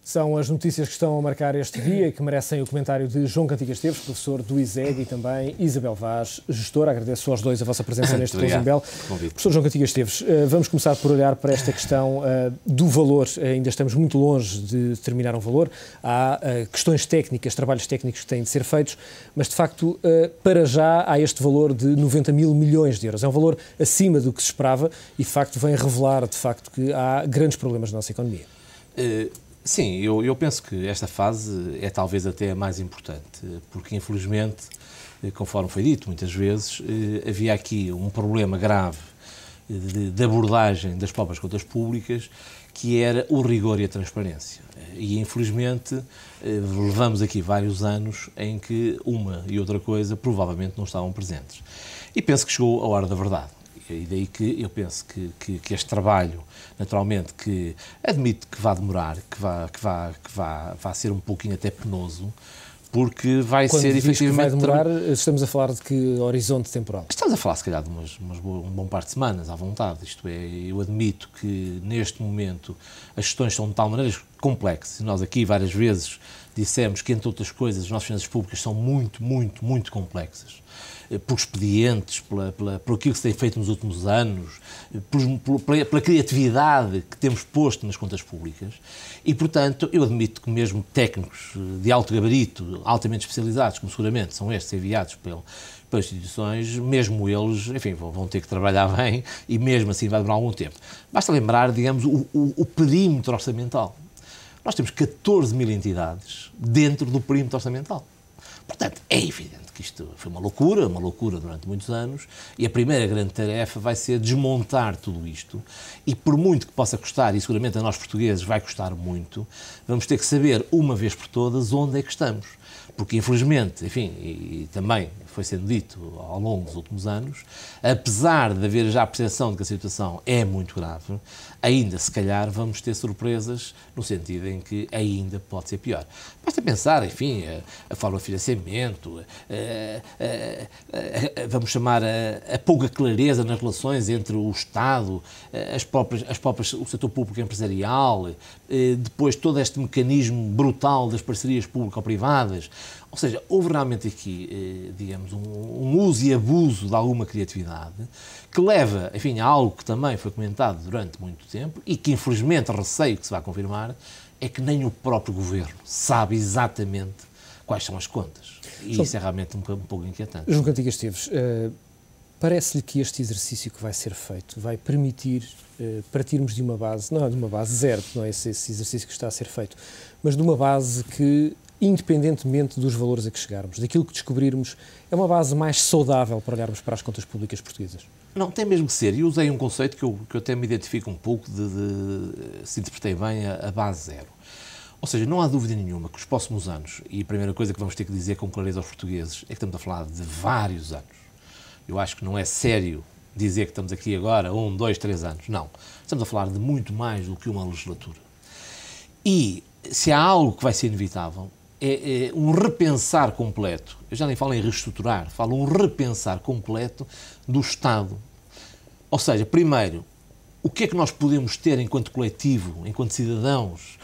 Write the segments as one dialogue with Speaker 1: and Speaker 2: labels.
Speaker 1: São as notícias que estão a marcar este dia e que merecem o comentário de João Cantigas Esteves, professor do ISEG, e também Isabel Vaz, gestora. Agradeço aos dois a vossa presença neste Closing. Professor João Cantigas Esteves, vamos começar por olhar para esta questão do valor. Ainda estamos muito longe de determinar um valor. Há questões técnicas, trabalhos técnicos que têm de ser feitos, mas de facto, para já, há este valor de 90 mil milhões de euros. É um valor acima do que se esperava e de facto vem revelar de facto que há grandes problemas na nossa economia.
Speaker 2: Sim, eu penso que esta fase é talvez até a mais importante, porque infelizmente, conforme foi dito muitas vezes, havia aqui um problema grave de abordagem das próprias contas públicas, que era o rigor e a transparência. E infelizmente levamos aqui vários anos em que uma e outra coisa provavelmente não estavam presentes. E penso que chegou a hora da verdade. E daí que eu penso que este trabalho, naturalmente, que admito que vai demorar, que vai ser um pouquinho até penoso, porque vai
Speaker 1: Quando
Speaker 2: ser efetivamente...
Speaker 1: Quando vai demorar, estamos a falar de que horizonte temporal?
Speaker 2: Estamos a falar, se calhar, de um bom par de semanas, à vontade. Isto é, eu admito que, neste momento, as questões são de tal maneira complexas. Nós aqui, várias vezes, dissemos que, entre outras coisas, as nossas finanças públicas são muito complexas. Por expedientes, por aquilo que se tem feito nos últimos anos, pela criatividade que temos posto nas contas públicas e, portanto, eu admito que mesmo técnicos de alto gabarito, altamente especializados, como seguramente são estes enviados pelas instituições, mesmo eles, enfim, vão ter que trabalhar bem e mesmo assim vai demorar algum tempo. Basta lembrar, digamos, o perímetro orçamental. Nós temos 14 mil entidades dentro do perímetro orçamental. Portanto, é evidente que isto foi uma loucura durante muitos anos, e a primeira grande tarefa vai ser desmontar tudo isto, e por muito que possa custar, e seguramente a nós portugueses vai custar muito, vamos ter que saber, uma vez por todas, onde é que estamos. Porque, infelizmente, enfim, e também foi sendo dito ao longo dos últimos anos, apesar de haver já a percepção de que a situação é muito grave, ainda, se calhar, vamos ter surpresas no sentido em que ainda pode ser pior. Basta pensar, enfim, a forma de financiamento, vamos chamar a pouca clareza nas relações entre o Estado, o setor público empresarial, depois todo este mecanismo brutal das parcerias público-privadas. Ou seja, houve realmente aqui, digamos, um uso e abuso de alguma criatividade que leva, enfim, a algo que também foi comentado durante muito tempo e que, infelizmente, receio que se vá confirmar, é que nem o próprio Governo sabe exatamente quais são as contas. E isso é realmente um pouco inquietante.
Speaker 1: João Cantigas Esteves, parece-lhe que este exercício que vai ser feito vai permitir partirmos de uma base, não é de uma base zero, não é esse exercício que está a ser feito, mas de uma base que, independentemente dos valores a que chegarmos, daquilo que descobrirmos, é uma base mais saudável para olharmos para as contas públicas portuguesas?
Speaker 2: Não, tem mesmo que ser. E usei um conceito que eu até me identifico um pouco se interpretei bem, a base zero. Ou seja, não há dúvida nenhuma que os próximos anos, e a primeira coisa que vamos ter que dizer com clareza aos portugueses, é que estamos a falar de vários anos. Eu acho que não é sério dizer que estamos aqui agora 1, 2, 3 anos. Não. Estamos a falar de muito mais do que uma legislatura. E se há algo que vai ser inevitável, é um repensar completo. Eu já nem falo em reestruturar, falo um repensar completo do Estado. Ou seja, primeiro, o que é que nós podemos ter enquanto coletivo, enquanto cidadãos,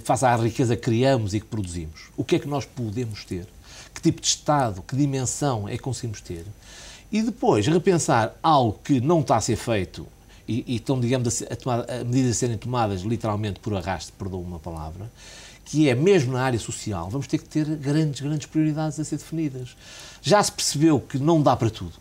Speaker 2: face à riqueza que criamos e que produzimos? O que é que nós podemos ter? Que tipo de Estado, que dimensão é que conseguimos ter? E depois, repensar algo que não está a ser feito e estão, digamos, a medidas a serem tomadas literalmente por arrasto, perdoa uma palavra, que é, mesmo na área social, vamos ter que ter grandes prioridades a ser definidas. Já se percebeu que não dá para tudo.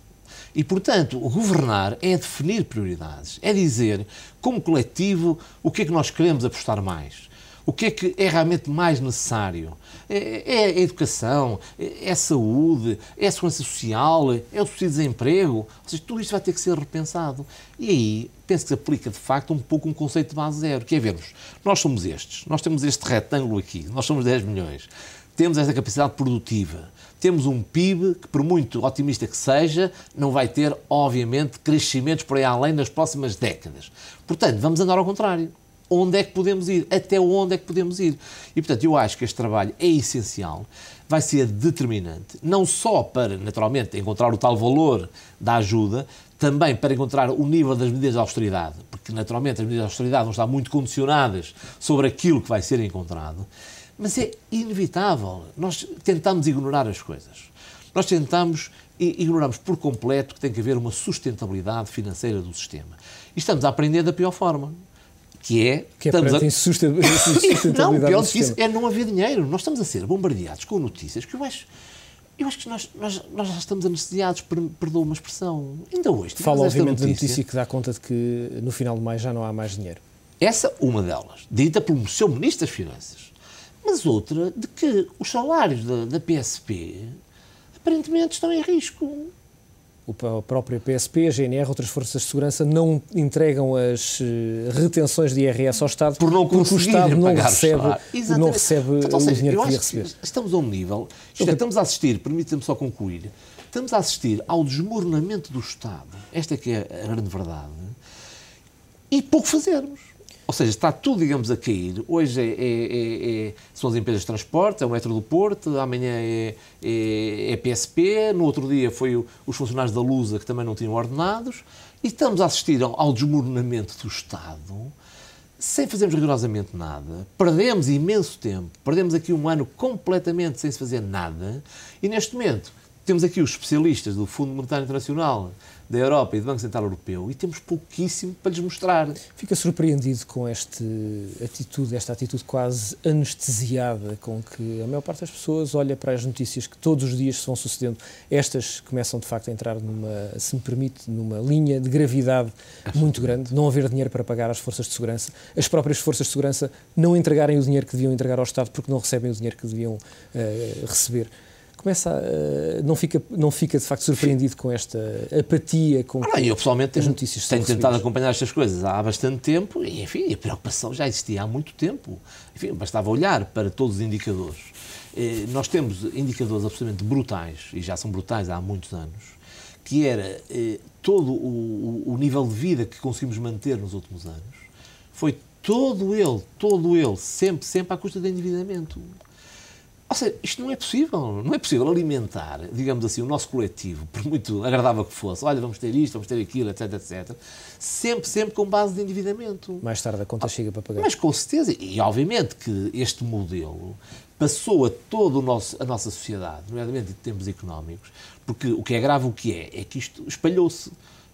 Speaker 2: E, portanto, governar é definir prioridades, é dizer, como coletivo, o que é que nós queremos apostar mais. O que é que é realmente mais necessário? É a educação, é a saúde, é a segurança social, é o subsídio de desemprego. Ou seja, tudo isto vai ter que ser repensado. E aí, penso que se aplica, de facto, um pouco um conceito de base zero, que é vermos, nós somos estes, nós temos este retângulo aqui, nós somos 10 milhões, temos esta capacidade produtiva, temos um PIB que, por muito otimista que seja, não vai ter, obviamente, crescimentos por aí além nas próximas décadas. Portanto, vamos andar ao contrário. Onde é que podemos ir? Até onde é que podemos ir? E, portanto, eu acho que este trabalho é essencial, vai ser determinante, não só para, naturalmente, encontrar o tal valor da ajuda, também para encontrar o nível das medidas de austeridade, porque que naturalmente as medidas de austeridade vão estar muito condicionadas sobre aquilo que vai ser encontrado, mas é inevitável. Nós tentamos ignorar as coisas. Nós tentamos e ignoramos por completo que tem que haver uma sustentabilidade financeira do sistema. E estamos a aprender da pior forma, que é
Speaker 1: insustentabilidade.
Speaker 2: Não, pior do que isso é não haver dinheiro. Nós estamos a ser bombardeados com notícias que eu acho que nós já estamos anestesiados, perdoa uma expressão. Ainda hoje
Speaker 1: fala obviamente da notícia que dá conta de que no final de maio já não há mais dinheiro.
Speaker 2: Essa, uma delas, dita pelo seu Ministro das Finanças. Mas outra, de que os salários da PSP aparentemente estão em risco.
Speaker 1: A própria PSP, a GNR, outras forças de segurança não entregam as retenções de IRS ao Estado porque o Estado não recebe o dinheiro que devia receber.
Speaker 2: Estamos a um nível, estamos a assistir, permita-me só concluir, estamos a assistir ao desmoronamento do Estado, esta é que é a grande verdade, e pouco fazermos. Ou seja, está tudo, digamos, a cair. Hoje são as empresas de transporte, é o metro do Porto, amanhã é PSP, no outro dia foi os funcionários da Lusa que também não tinham ordenados, e estamos a assistir ao desmoronamento do Estado sem fazermos rigorosamente nada. Perdemos imenso tempo, perdemos aqui um ano completamente sem se fazer nada, e neste momento temos aqui os especialistas do Fundo Monetário Internacional, da Europa e do Banco Central Europeu, e temos pouquíssimo para lhes mostrar.
Speaker 1: Fica surpreendido com esta atitude quase anestesiada com que a maior parte das pessoas olha para as notícias que todos os dias se vão sucedendo. Estas começam, de facto, a entrar se me permite, numa linha de gravidade muito grande. Não haver dinheiro para pagar às forças de segurança. As próprias forças de segurança não entregarem o dinheiro que deviam entregar ao Estado porque não recebem o dinheiro que deviam receber. Não fica de facto surpreendido com esta apatia com
Speaker 2: eu pessoalmente
Speaker 1: as notícias
Speaker 2: tenho tentado acompanhar estas coisas há bastante tempo e, enfim, a preocupação já existia há muito tempo. Enfim, bastava olhar para todos os indicadores. Nós temos indicadores absolutamente brutais, e já são brutais há muitos anos, que era todo o nível de vida que conseguimos manter nos últimos anos, foi todo ele, sempre à custa de endividamento. Ou seja, isto não é possível alimentar, digamos assim, o nosso coletivo, por muito agradável que fosse, olha, vamos ter isto, vamos ter aquilo, etc, etc, sempre com base de endividamento.
Speaker 1: Mais tarde a conta chega para pagar.
Speaker 2: Mas com certeza, e obviamente que este modelo passou a toda a nossa sociedade, nomeadamente em termos económicos, porque o que é grave é que isto espalhou-se.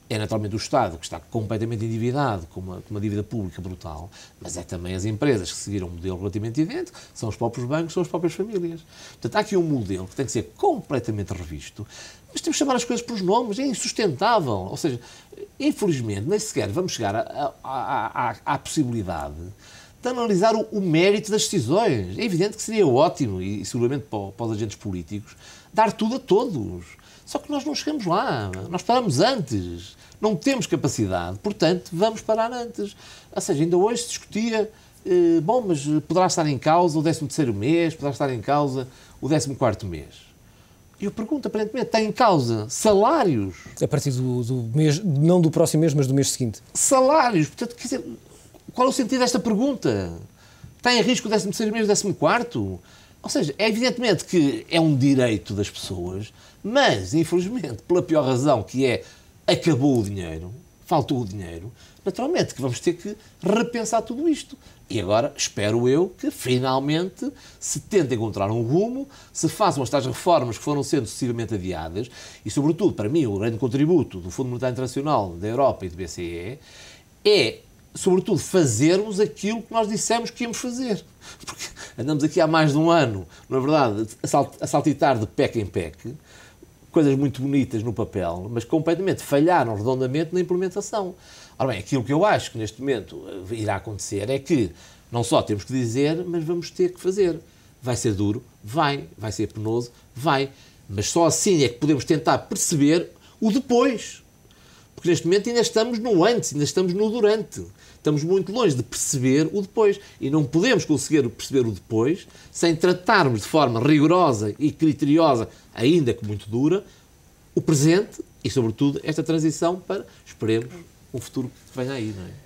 Speaker 2: É naturalmente o Estado, que está completamente endividado, com uma dívida pública brutal, mas é também as empresas que seguiram um modelo relativamente idêntico, são os próprios bancos, são as próprias famílias. Portanto, há aqui um modelo que tem que ser completamente revisto, mas temos que chamar as coisas por os nomes, é insustentável. Ou seja, infelizmente, nem sequer vamos chegar à possibilidade de analisar o mérito das decisões. É evidente que seria ótimo, e seguramente para os agentes políticos, dar tudo a todos. Só que nós não chegamos lá, nós paramos antes, não temos capacidade, portanto, vamos parar antes. Ou seja, ainda hoje se discutia, mas poderá estar em causa o 13º mês, poderá estar em causa o 14º mês. E eu pergunto, aparentemente, está em causa salários.
Speaker 1: A partir do mês, não do próximo mês, mas do mês seguinte.
Speaker 2: Salários, portanto, quer dizer, qual é o sentido desta pergunta? Está em risco o 13º mês, o 14º? Ou seja, é evidentemente que é um direito das pessoas, mas, infelizmente, pela pior razão, que é acabou o dinheiro, faltou o dinheiro, naturalmente que vamos ter que repensar tudo isto. E agora, espero eu, que finalmente se tente encontrar um rumo, se façam as tais reformas que foram sendo sucessivamente adiadas, e, sobretudo, para mim, o grande contributo do Fundo Monetário Internacional, da Europa e do BCE, é, sobretudo, fazermos aquilo que nós dissemos que íamos fazer. Porque andamos aqui há mais de um ano, na verdade, a saltitar de PEC em PEC, coisas muito bonitas no papel, mas completamente falharam redondamente na implementação. Ora bem, aquilo que eu acho que neste momento irá acontecer é que não só temos que dizer, mas vamos ter que fazer. Vai ser duro? Vai ser penoso? Vai. Mas só assim é que podemos tentar perceber o depois. Porque neste momento ainda estamos no antes, ainda estamos no durante. Estamos muito longe de perceber o depois. E não podemos conseguir perceber o depois sem tratarmos de forma rigorosa e criteriosa, ainda que muito dura, o presente e, sobretudo, esta transição para, esperemos, um futuro que venha aí, não é?